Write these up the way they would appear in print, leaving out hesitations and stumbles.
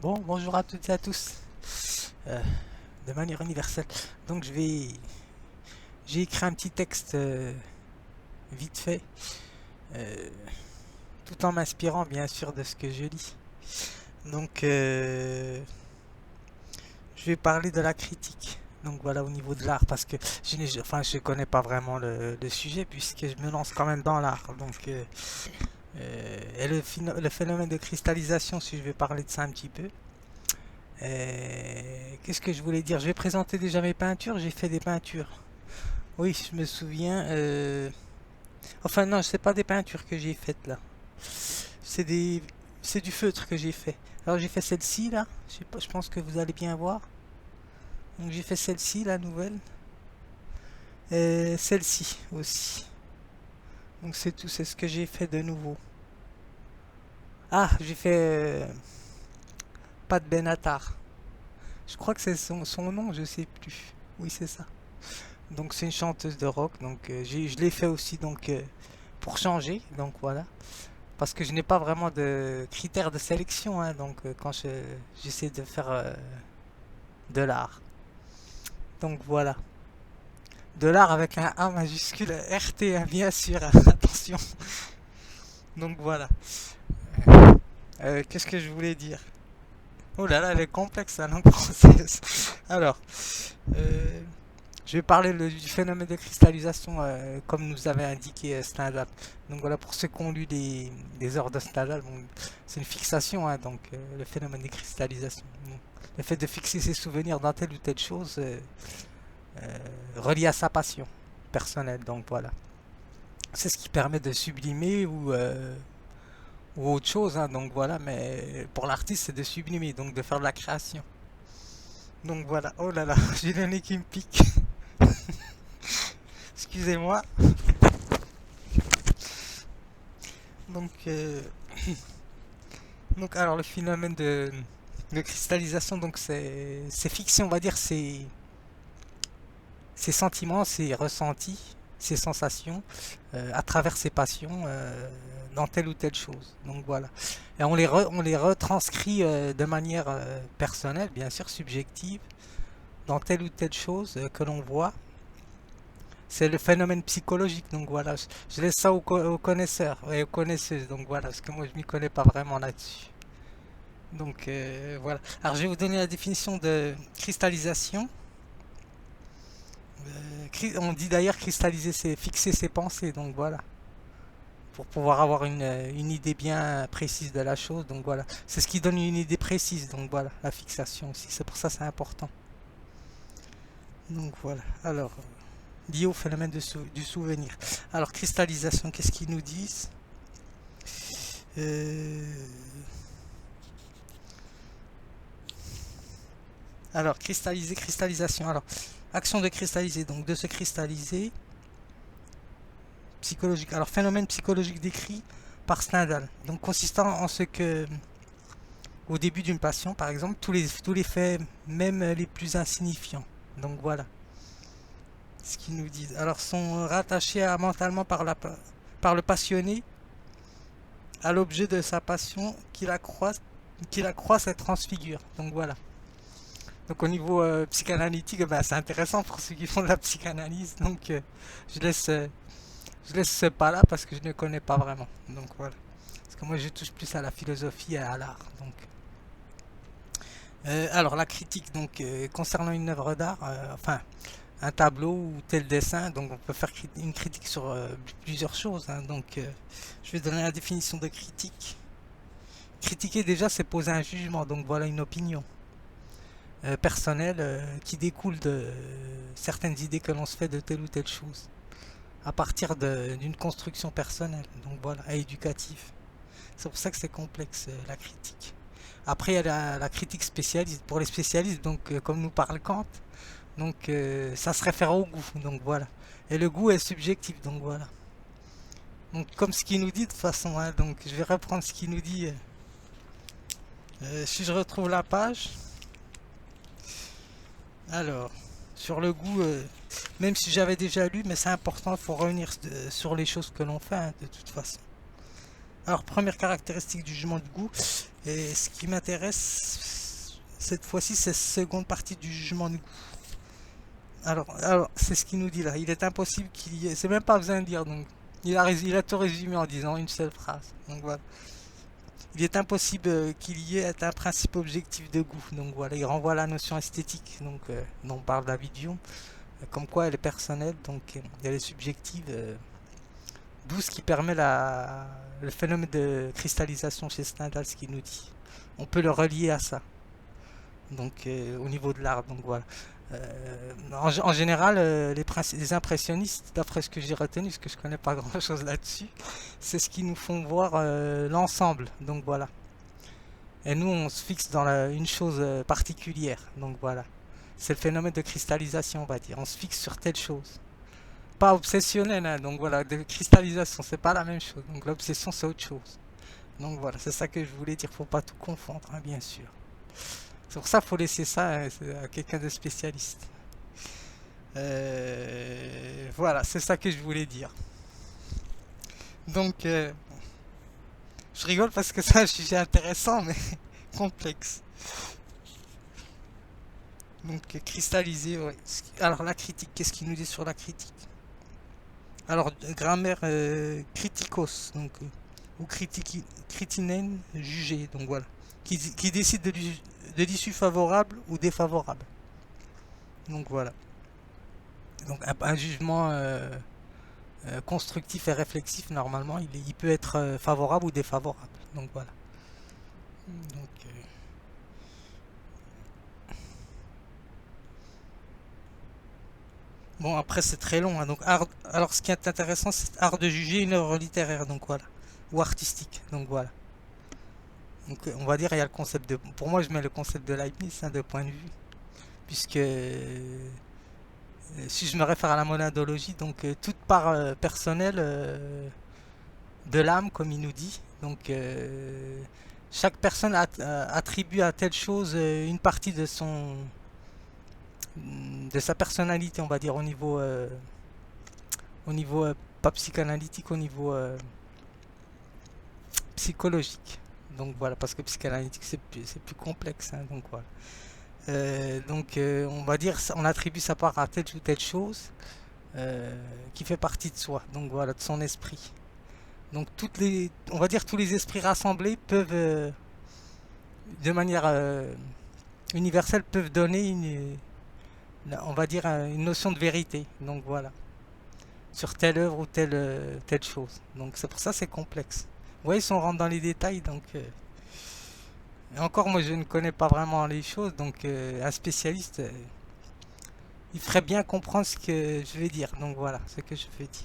Bon, bonjour à toutes et à tous, euh, de manière universelle. Donc j'ai écrit un petit texte vite fait, euh, tout en m'inspirant bien sûr de ce que je lis. Donc je vais parler de la critique. Donc voilà au niveau de l'art parce que je connais pas vraiment le sujet puisque je me lance quand même dans l'art. Donc et le phénomène de cristallisation, si je vais parler de ça un petit peu. Qu'est-ce que je voulais dire? Je vais présenter déjà mes peintures. J'ai fait des peintures. Oui, je me souviens. Enfin non, c'est pas des peintures que j'ai faites là. C'est des, c'est du feutre que j'ai fait. Alors j'ai fait celle-ci là. Je sais pas, je pense que vous allez bien voir. Donc j'ai fait celle-ci, la nouvelle. Et celle-ci aussi. Donc c'est tout, c'est ce que j'ai fait de nouveau. Ah, j'ai fait Pat Benatar. Je crois que c'est son nom, je sais plus. Oui, c'est ça. Donc c'est une chanteuse de rock. Donc je l'ai fait aussi donc pour changer. Donc voilà. Parce que je n'ai pas vraiment de critères de sélection. Hein, donc quand j'essaie de faire de l'art. Donc voilà. De l'art avec un A majuscule RT, hein, bien sûr. Attention. Donc voilà. Qu'est-ce que je voulais dire? Oh là là, elle est complexe la langue française. Alors, euh, je vais parler du phénomène de cristallisation comme nous avait indiqué Stendhal. Donc voilà, pour ceux qui ont lu des œuvres de Stendhal, bon, c'est une fixation, hein, donc le phénomène de cristallisation. Donc, le fait de fixer ses souvenirs dans telle ou telle chose relié à sa passion personnelle. Donc voilà, c'est ce qui permet de sublimer ou autre chose. Hein, donc voilà, mais pour l'artiste, c'est de sublimer, donc de faire de la création. Donc voilà, oh là là, j'ai le nez qui me pique. Excusez-moi. Donc, donc alors le phénomène de cristallisation, donc c'est fixé, on va dire, ses sentiments, ses ressentis, ses sensations à travers ses passions dans telle ou telle chose. Donc voilà. Et on les retranscrit de manière personnelle, bien sûr, subjective, dans telle ou telle chose que l'on voit. C'est le phénomène psychologique, donc voilà, je laisse ça aux connaisseurs et aux connaisseuses, donc voilà, parce que moi je m'y connais pas vraiment là-dessus. Donc voilà. Alors je vais vous donner la définition de cristallisation. On dit d'ailleurs cristalliser, c'est fixer ses pensées, donc voilà, pour pouvoir avoir une idée bien précise de la chose, donc voilà. C'est ce qui donne une idée précise, donc voilà, la fixation aussi, c'est pour ça que c'est important. Donc voilà, alors, lié au phénomène du souvenir. Alors cristallisation, qu'est-ce qu'ils nous disent? Euh, Alors, cristalliser, cristallisation. Alors, action de cristalliser, donc de se cristalliser. Psychologique. Alors, phénomène psychologique décrit par Stendhal. Donc, consistant en ce que, au début d'une passion, par exemple, tous les faits, même les plus insignifiants. Donc, voilà ce qu'ils nous disent. Alors, sont rattachés mentalement par le passionné à l'objet de sa passion qui la croise et transfigure. Donc, voilà. Donc au niveau psychanalytique, bah, c'est intéressant pour ceux qui font de la psychanalyse. Donc je laisse, euh, je laisse ce pas là parce que je ne connais pas vraiment. Donc voilà. Parce que moi je touche plus à la philosophie et à l'art. Donc alors la critique donc concernant une œuvre d'art, enfin un tableau ou tel dessin, donc on peut faire une critique sur plusieurs choses. Hein. Donc je vais donner la définition de critique. Critiquer déjà c'est poser un jugement, donc voilà une opinion personnelle qui découle de certaines idées que l'on se fait de telle ou telle chose à partir d'une construction personnelle, donc voilà, et éducative. C'est pour ça que c'est complexe la critique. Après il y a la critique spécialiste pour les spécialistes, donc comme nous parle Kant, donc ça se réfère au goût, donc voilà. Et le goût est subjectif, donc voilà. Donc comme ce qu'il nous dit de toute façon, hein, donc je vais reprendre ce qu'il nous dit. Si je retrouve la page. Alors, sur le goût, même si j'avais déjà lu, mais c'est important, il faut revenir sur les choses que l'on fait, hein, de toute façon. Alors, première caractéristique du jugement de goût, et ce qui m'intéresse, Cette fois-ci, c'est la seconde partie du jugement de goût. Alors c'est ce qu'il nous dit là. Il est impossible qu'il y ait. C'est même pas besoin de dire. Donc, il a tout résumé en disant une seule phrase. Donc voilà. Il est impossible qu'il y ait un principe objectif de goût. Donc voilà, il renvoie à la notion esthétique. Donc, dont parle David Hume. Comme quoi elle est personnelle. Donc elle est subjective. D'où ce qui permet le phénomène de cristallisation chez Stendhal, ce qu'il nous dit. On peut le relier à ça. Donc au niveau de l'art. Donc voilà. En général, les impressionnistes, d'après ce que j'ai retenu, parce que je connais pas grand chose là-dessus, c'est ce qui nous font voir l'ensemble. Donc voilà. Et nous, on se fixe dans une chose particulière. Donc voilà. C'est le phénomène de cristallisation, on va dire. On se fixe sur telle chose. Pas obsessionnel, hein, donc voilà, de cristallisation, c'est pas la même chose. Donc l'obsession, c'est autre chose. Donc voilà, c'est ça que je voulais dire. Faut pas tout confondre, hein, bien sûr. C'est pour ça qu'il faut laisser ça à quelqu'un de spécialiste. Voilà, c'est ça que je voulais dire. Donc, je rigole parce que c'est un sujet intéressant, mais complexe. Donc, cristalliser, ouais. Alors, la critique, qu'est-ce qu'il nous dit sur la critique? Alors, grammaire criticos, donc, ou critinen, juger, donc voilà. Qui décide de l'issue favorable ou défavorable. Donc voilà. Donc un jugement constructif et réflexif, normalement, il peut être favorable ou défavorable. Donc voilà. Donc, bon, après c'est très long, hein. Donc alors ce qui est intéressant, c'est art de juger une œuvre littéraire, donc voilà, ou artistique. Donc voilà. Donc on va dire il y a le concept de, pour moi je mets le concept de Leibniz, hein, de point de vue, puisque si je me réfère à la monadologie, donc toute part personnelle de l'âme, comme il nous dit. Donc chaque personne attribue à telle chose une partie de sa personnalité, on va dire au niveau pas psychanalytique, au niveau psychologique. Donc voilà, parce que psychanalytique c'est plus complexe, hein, donc voilà. On va dire, on attribue sa part à telle ou telle chose qui fait partie de soi, donc voilà, de son esprit. Donc on va dire tous les esprits rassemblés peuvent, de manière universelle, peuvent donner on va dire une notion de vérité. Donc voilà, sur telle œuvre ou telle chose. Donc c'est pour ça que c'est complexe. Vous voyez, si on rentre dans les détails, donc et encore moi je ne connais pas vraiment les choses, donc un spécialiste, il ferait bien comprendre ce que je vais dire. Donc voilà, ce que je veux dire.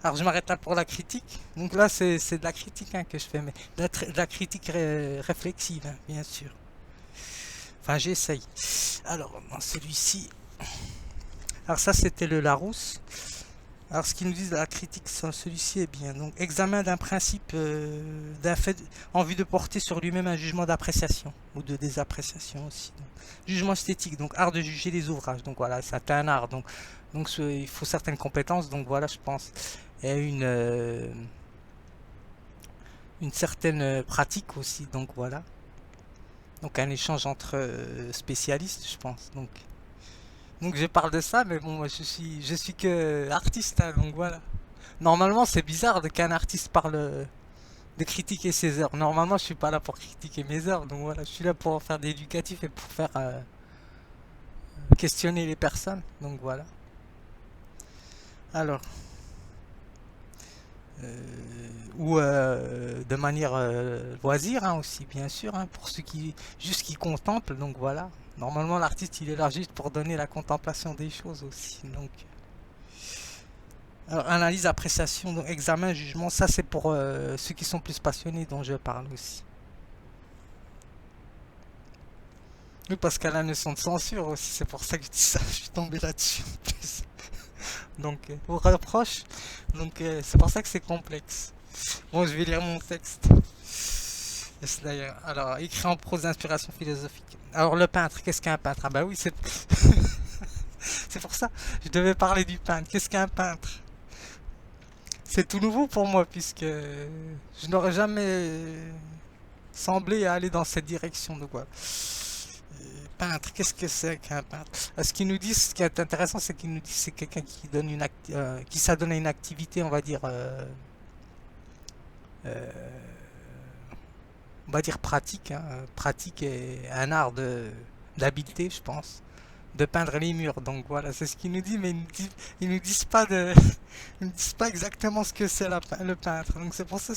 Alors je m'arrête là pour la critique. Donc là c'est de la critique, hein, que je fais, mais de la critique réflexive, hein, bien sûr. Enfin j'essaye. Alors dans celui-ci, alors ça c'était le Larousse. Alors ce qu'ils nous disent de la critique sur celui-ci est bien. Donc examen d'un principe, d'un fait, en vue de porter sur lui-même un jugement d'appréciation ou de désappréciation aussi. Donc, jugement esthétique, donc art de juger les ouvrages. Donc voilà, c'est un art. Donc il faut certaines compétences. Donc voilà, je pense, et une certaine pratique aussi. Donc voilà. Donc un échange entre spécialistes, je pense. Donc je parle de ça, mais bon, moi je suis que artiste, hein, donc voilà. Normalement, c'est bizarre qu'un artiste parle de critiquer ses œuvres. Normalement, je suis pas là pour critiquer mes œuvres, donc voilà, je suis là pour faire de l'éducatif et pour faire questionner les personnes. Donc voilà. Alors, ou de manière loisir, hein, aussi, bien sûr, hein, pour ceux qui juste qui contemplent. Donc voilà. Normalement, l'artiste, il est là juste pour donner la contemplation des choses aussi. Donc, alors, analyse, appréciation, donc, examen, jugement, ça c'est pour ceux qui sont plus passionnés dont je parle aussi. Oui, parce qu'elle a la notion de censure aussi, c'est pour ça que je dis ça, je suis tombé là-dessus en plus. Donc, pour reproche, donc c'est pour ça que c'est complexe. Bon, je vais lire mon texte. Alors, écrit en prose d'inspiration philosophique. Alors, le peintre, qu'est-ce qu'un peintre? Ah bah oui, c'est c'est pour ça, je devais parler du peintre. Qu'est-ce qu'un peintre? C'est tout nouveau pour moi, puisque je n'aurais jamais semblé aller dans cette direction. Donc voilà. Peintre, qu'est-ce que c'est qu'un peintre? Ce qu'ils nous disent, ce qui est intéressant, c'est qu'ils nous disent que c'est quelqu'un qui donne qui s'adonne à une activité, euh, on va dire pratique, hein, pratique et un art d'habileté, je pense, de peindre les murs. Donc voilà, c'est ce qu'ils nous disent, mais ils nous disent pas ils nous disent pas exactement ce que c'est le peintre. Donc c'est pour ça,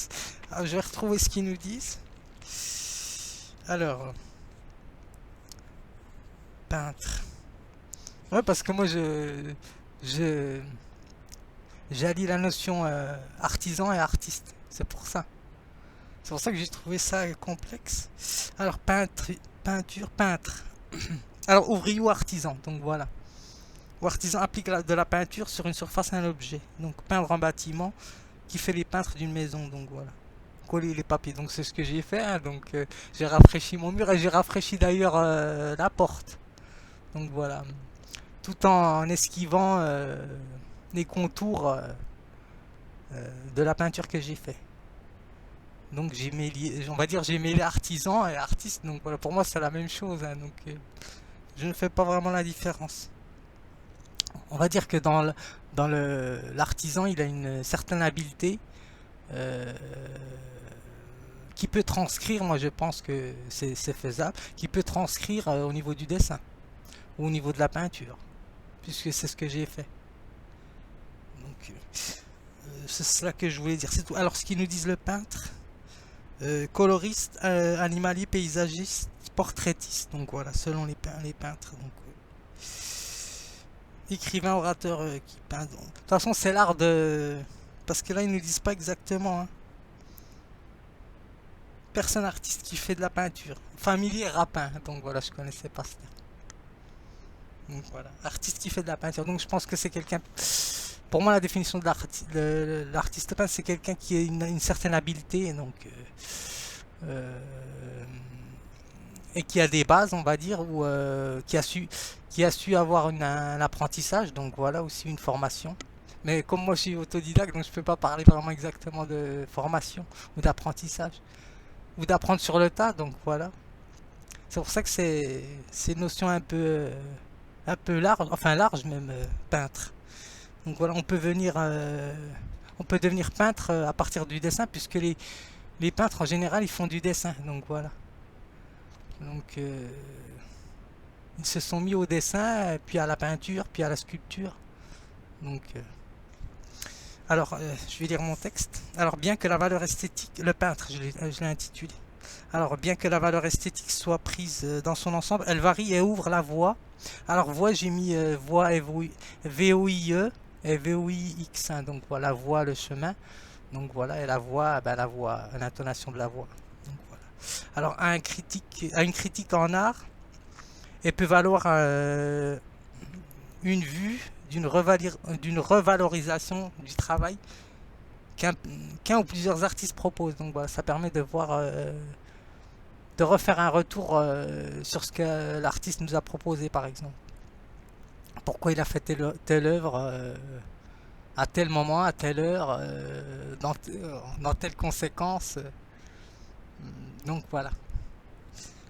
je vais retrouver ce qu'ils nous disent. Alors, peintre. Ouais, parce que moi, je, j'allie la notion artisan et artiste. C'est pour ça. C'est pour ça que j'ai trouvé ça complexe. Alors, peinture, peintre. Alors, ouvrier ou artisan. Donc voilà. Ou artisan applique de la peinture sur une surface à un objet. Donc, peindre en bâtiment qui fait les peintres d'une maison. Donc voilà. Coller les papiers. Donc, c'est ce que j'ai fait, hein. Donc, j'ai rafraîchi mon mur et j'ai rafraîchi d'ailleurs la porte. Donc voilà. Tout en esquivant les contours de la peinture que j'ai fait. Donc on va dire j'ai mêlé artisan et artiste. Donc voilà, pour moi c'est la même chose, hein. Donc je ne fais pas vraiment la différence. On va dire que dans l'artisan, il a une certaine habileté euh, qui peut transcrire. Moi je pense que c'est faisable, qui peut transcrire au niveau du dessin ou au niveau de la peinture, puisque c'est ce que j'ai fait. Donc c'est cela que je voulais dire. C'est tout. Alors ce qu'ils nous disent le peintre, coloriste, animalier, paysagiste, portraitiste. Donc voilà, selon les peintres. Donc, écrivain, orateur qui peint. De toute façon, c'est l'art de. Parce que là, ils ne nous disent pas exactement, hein. Personne artiste qui fait de la peinture. Familier, rapin. Donc voilà, je connaissais pas ça. Donc voilà, artiste qui fait de la peinture. Donc je pense que c'est quelqu'un. Pour moi, la définition de l'artiste peintre, c'est quelqu'un qui a une certaine habileté. Donc. Et qui a des bases, on va dire, ou qui a su avoir un apprentissage, donc voilà aussi une formation. Mais comme moi je suis autodidacte, donc je peux pas parler vraiment exactement de formation ou d'apprentissage ou d'apprendre sur le tas, donc voilà. C'est pour ça que c'est une notion un peu large, enfin large même, peintre. Donc voilà, on peut devenir peintre à partir du dessin, puisque les peintres en général ils font du dessin, donc voilà. Donc ils se sont mis au dessin, puis à la peinture, puis à la sculpture. Donc alors je vais lire mon texte. Alors bien que la valeur esthétique, le peintre, je l'ai intitulé. Alors bien que la valeur esthétique soit prise dans son ensemble, elle varie et ouvre la voie. Alors voie, j'ai mis voie VOIE et VOIX, hein. Donc voilà, voie, le chemin. Donc voilà, et la voix, l'intonation de la voix. Donc voilà. Alors à une critique en art, elle peut valoir une vue d'une revalorisation du travail qu'un ou plusieurs artistes proposent. Donc voilà, ça permet de voir, de refaire un retour sur ce que l'artiste nous a proposé, par exemple. Pourquoi il a fait telle œuvre à tel moment, à telle heure, dans telle conséquence. Donc voilà.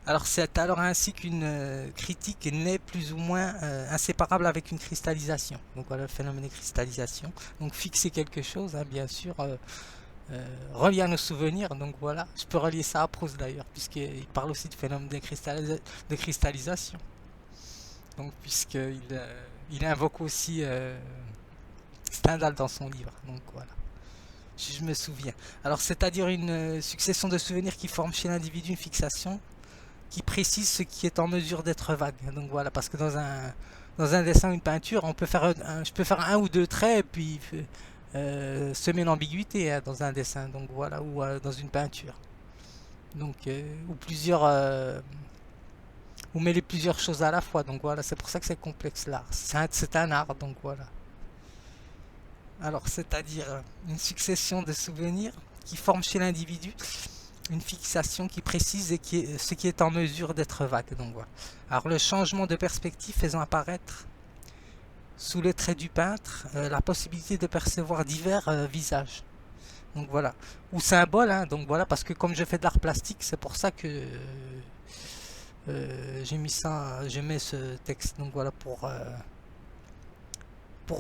Alors c'est alors ainsi qu'une critique naît plus ou moins inséparable avec une cristallisation. Donc voilà le phénomène de cristallisation. Donc fixer quelque chose, hein, bien sûr, relié à nos souvenirs. Donc voilà, je peux relier ça à Proust d'ailleurs, puisqu'il parle aussi de phénomène de cristallisation. Donc il invoque aussi Stendhal dans son livre. Donc voilà, si je me souviens. Alors c'est-à-dire une succession de souvenirs qui forment chez l'individu une fixation qui précise ce qui est en mesure d'être vague. Donc voilà, parce que dans un dessin ou une peinture, je peux faire un ou deux traits et puis semer l'ambiguïté, hein, dans un dessin. Donc voilà, ou dans une peinture. Donc ou plusieurs, ou mêler plusieurs choses à la fois. Donc voilà, c'est pour ça que c'est complexe l'art. C'est un art, donc voilà. Alors c'est-à-dire une succession de souvenirs qui forment chez l'individu une fixation qui précise ce qui est en mesure d'être vague. Donc voilà. Alors le changement de perspective faisant apparaître sous le trait du peintre la possibilité de percevoir divers visages. Donc voilà. Ou symboles, hein, donc voilà, parce que comme je fais de l'art plastique, c'est pour ça que j'ai mis ça, je mets ce texte, donc voilà, pour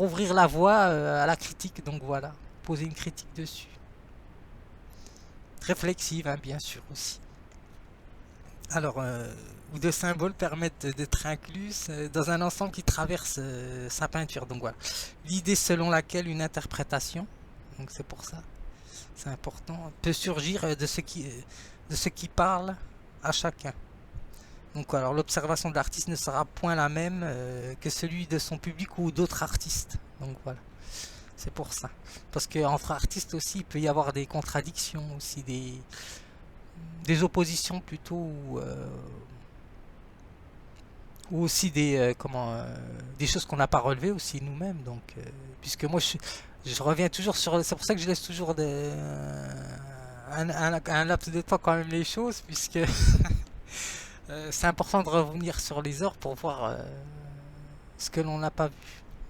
ouvrir la voie à la critique, donc voilà, poser une critique dessus. Réflexive, hein, bien sûr aussi. Alors, ou de symboles permettent d'être inclus dans un ensemble qui traverse sa peinture. Donc voilà, l'idée selon laquelle une interprétation, donc c'est pour ça, c'est important, peut surgir de ce qui parle à chacun. Donc alors l'observation de l'artiste ne sera point la même que celui de son public ou d'autres artistes. Donc voilà, c'est pour ça. Parce qu'entre artistes aussi, il peut y avoir des contradictions, aussi des oppositions plutôt, ou aussi des choses qu'on n'a pas relevées aussi nous-mêmes. Donc, puisque moi je reviens toujours sur, c'est pour ça que je laisse toujours un laps de temps quand même les choses, puisque c'est important de revenir sur les œuvres pour voir ce que l'on n'a pas vu.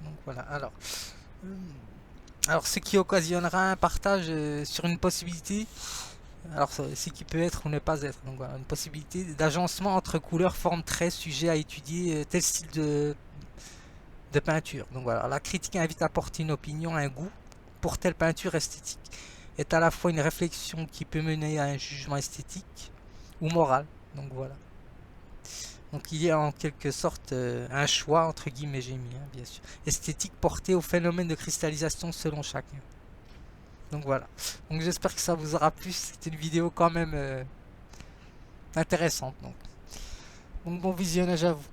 Donc voilà. Alors ce qui occasionnera un partage sur une possibilité, alors ce qui peut être ou ne pas être, donc voilà, une possibilité d'agencement entre couleurs, formes, traits, sujets à étudier, tel style de peinture. Donc voilà, la critique invite à porter une opinion, un goût pour telle peinture esthétique. Est à la fois une réflexion qui peut mener à un jugement esthétique ou moral. Donc voilà. Donc il y a en quelque sorte un choix, entre guillemets j'ai mis, hein, bien sûr, esthétique porté au phénomène de cristallisation selon chacun. Donc voilà. Donc j'espère que ça vous aura plu. C'était une vidéo quand même intéressante. Donc bon visionnage à vous.